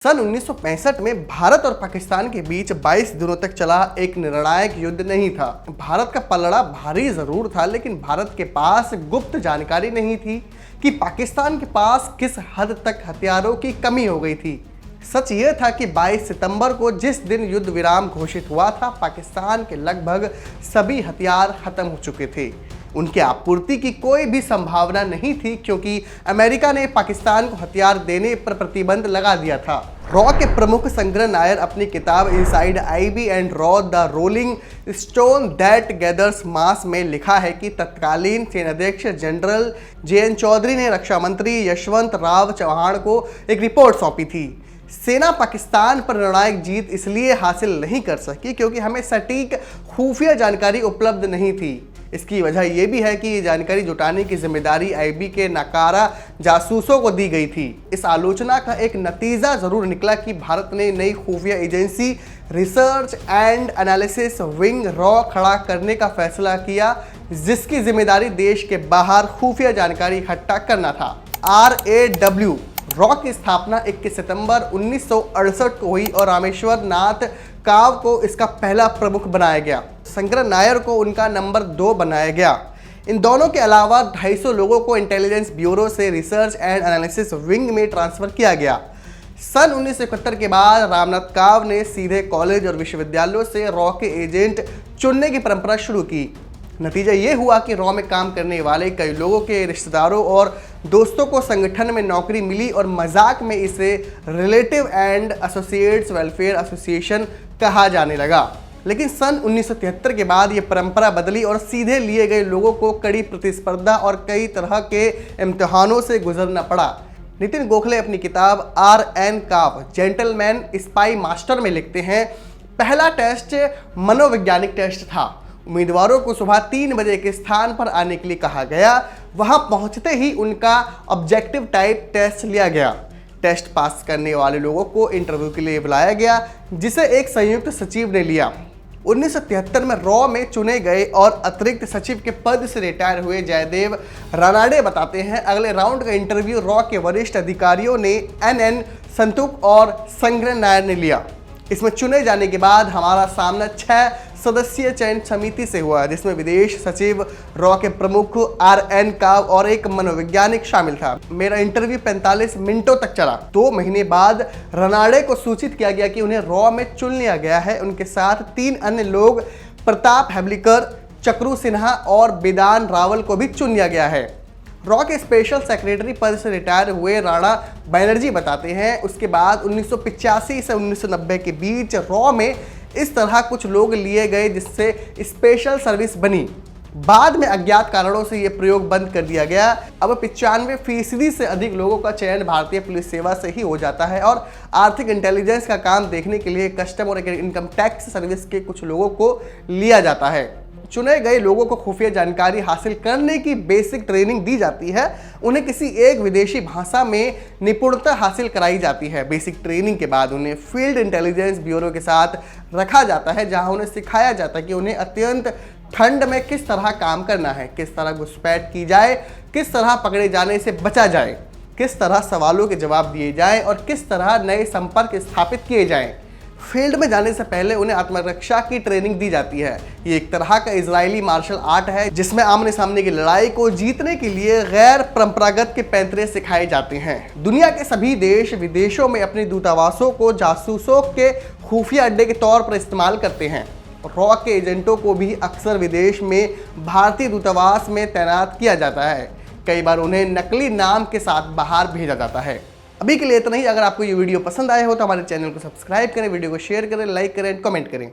सन 1965 में भारत और पाकिस्तान के बीच 22 दिनों तक चला एक निर्णायक युद्ध नहीं था। भारत का पलड़ा भारी जरूर था, लेकिन भारत के पास गुप्त जानकारी नहीं थी कि पाकिस्तान के पास किस हद तक हथियारों की कमी हो गई थी। सच यह था कि 22 सितंबर को जिस दिन युद्ध विराम घोषित हुआ था, पाकिस्तान के लगभग सभी हथियार खत्म हो चुके थे। उनकी आपूर्ति की कोई भी संभावना नहीं थी, क्योंकि अमेरिका ने पाकिस्तान को हथियार देने पर प्रतिबंध लगा दिया था। रॉ के प्रमुख संग्रह नायर अपनी किताब इनसाइड आईबी एंड रॉ the rolling stone that gathers mass में लिखा है कि तत्कालीन सेनाध्यक्ष जनरल JN चौधरी ने रक्षा मंत्री यशवंत राव चौहान को एक रिपोर्ट सौंपी थी। सेना पाकिस्तान पर निर्णायक जीत इसलिए हासिल नहीं कर सकी क्योंकि हमें सटीक खुफिया जानकारी उपलब्ध नहीं थी। इसकी वजह यह भी है कि ये जानकारी जुटाने की जिम्मेदारी आईबी के नाकारा जासूसों को दी गई थी। इस आलोचना का एक नतीजा जरूर निकला कि भारत ने नई खुफिया agency research and analysis wing raw खड़ा करने का फैसला किया, जिसकी जिम्मेदारी देश के बाहर खुफिया जानकारी इकट्ठा करना था। RAW रॉ की स्थापना 21 सितंबर 1968 को हुई और रामेश्वर नाथ काव को इसका पहला प्रमुख बनाया गया। संग्रह नायर को उनका नंबर 2 बनाया गया। इन दोनों के अलावा 250 लोगों को इंटेलिजेंस ब्यूरो से रिसर्च एंड एनालिसिस विंग में ट्रांसफर किया गया। सन 1971 के बाद रामनाथ काव ने सीधे कॉलेज और विश्वविद्यालयों से रॉ के एजेंट चुनने की परंपरा शुरू की। नतीजा ये हुआ कि रॉ में काम करने वाले कई लोगों के रिश्तेदारों और दोस्तों को संगठन में नौकरी मिली और मजाक में इसे relative and associates welfare association कहा जाने लगा। लेकिन सन 1973 के बाद ये परंपरा बदली और सीधे लिए गए लोगों को कड़ी प्रतिस्पर्धा और कई तरह के इम्तिहानों से गुजरना पड़ा। नितिन गोखले अपनी किताब RN काव जेंटलमैन स्पाई मास्टर में लिखते हैं, पहला टेस्ट मनोवैज्ञानिक टेस्ट था। उम्मीदवारों को सुबह 3 बजे के स्थान पर आने के लिए कहा गया। वहां पहुंचते ही उनका ऑब्जेक्टिव टाइप टेस्ट लिया गया। टेस्ट पास करने वाले लोगों को इंटरव्यू के लिए बुलाया गया, जिसे एक संयुक्त सचिव ने लिया। 1973 में रॉ में चुने गए और अतिरिक्त सचिव के पद से रिटायर हुए जयदेव रानाडे बताते हैं, अगले राउंड का इंटरव्यू रॉ के वरिष्ठ अधिकारियों ने NN संतुक और संग्रह नायर ने लिया। इसमें चुने जाने के बाद हमारा सामना 6 सदस्यीय चयन समिति से हुआ, जिसमें विदेश सचिव, रॉ के प्रमुख RN काव और एक मनोवैज्ञानिक शामिल था। मेरा इंटरव्यू 45 मिनटों तक चला। 2 महीने बाद रनाडे को सूचित किया गया कि उन्हें रॉ में चुन लिया गया है। उनके साथ 3 अन्य लोग प्रताप हैबलिकर, चक्रू सिन्हा और बिदान रावल को भी चुन लिया गया है। रॉ के स्पेशल सेक्रेटरी पद से रिटायर हुए राणा बैनर्जी बताते हैं, उसके बाद 1985 से 1990 के बीच रॉ में इस तरह कुछ लोग लिए गए जिससे स्पेशल सर्विस बनी। बाद में अज्ञात कारणों से यह प्रयोग बंद कर दिया गया। अब 95% से अधिक लोगों का चयन भारतीय पुलिस सेवा से ही हो जाता है और आर्थिक इंटेलिजेंस का काम देखने के लिए कस्टम और इनकम टैक्स सर्विस के कुछ लोगों को लिया जाता है। चुने गए लोगों को खुफिया जानकारी हासिल करने की बेसिक ट्रेनिंग दी जाती है। उन्हें किसी एक विदेशी भाषा में निपुणता हासिल कराई जाती है। बेसिक ट्रेनिंग के बाद उन्हें फील्ड इंटेलिजेंस ब्यूरो के साथ रखा जाता है, जहां उन्हें सिखाया जाता है कि उन्हें अत्यंत ठंड में किस तरह काम करना है, किस तरह घुसपैठ की जाए, किस तरह पकड़े जाने से बचा जाए, किस तरह सवालों के जवाब दिए जाएं और किस तरह नए संपर्क स्थापित किए जाएं। फील्ड में जाने से पहले उन्हें आत्मरक्षा की ट्रेनिंग दी जाती है। ये एक तरह का इजरायली मार्शल आर्ट है, जिसमें आमने सामने की लड़ाई को जीतने के लिए गैर परंपरागत के पैंतरे सिखाए जाते हैं। दुनिया के सभी देश विदेशों में अपने दूतावासों को जासूसों के खुफिया अड्डे के तौर पर इस्तेमाल करते हैं। रॉ के एजेंटों को भी अक्सर विदेश में भारतीय दूतावास में तैनात किया जाता है। कई बार उन्हें नकली नाम के साथ बाहर भेजा जाता है। अभी के लिए इतना ही। अगर आपको ये वीडियो पसंद आया हो तो हमारे चैनल को सब्सक्राइब करें, वीडियो को शेयर करें, लाइक करें, कमेंट करें।